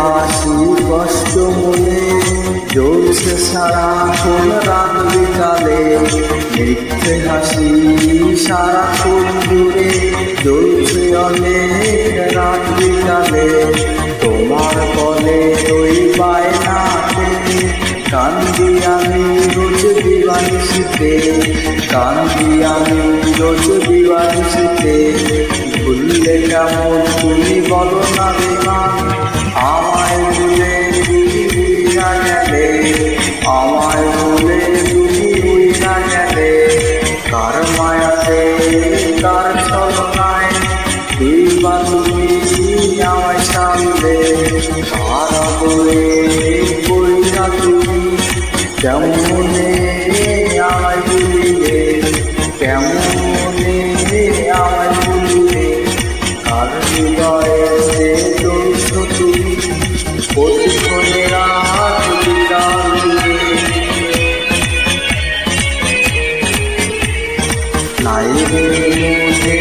হাসি কষ্ট মনে জ্বলছে সারাক্ষণ রাত বিকালে, মিথ্যে হাসি সারাক্ষণ জুড়ে জ্বলছে অনেক রাত বিকালে। তোমার বলে ওই বায়নাতে কান্দি আমি রোজ দিবানিশিতে, কান্দি আমি রোজ দিবানিশিতে। ভুললে কেমন তুমি বলো না বেমান, আমায় ভুলে তুমি উড়িয়া গেলে, আমায় ভুলে তুমি উড়িয়া গেলে। কার মায়াতে কার ছলনায় দিবা তুমি আমায় সামলে, কার বলে কইরা তুমি কেমনে আমায় ভুলিলে, কেমনে আমায় ভুলিলে। কার হৃদয়ে চলছ তুমি প্রতিক্ষণে রাত বিকাল জুড়ে। নাই রে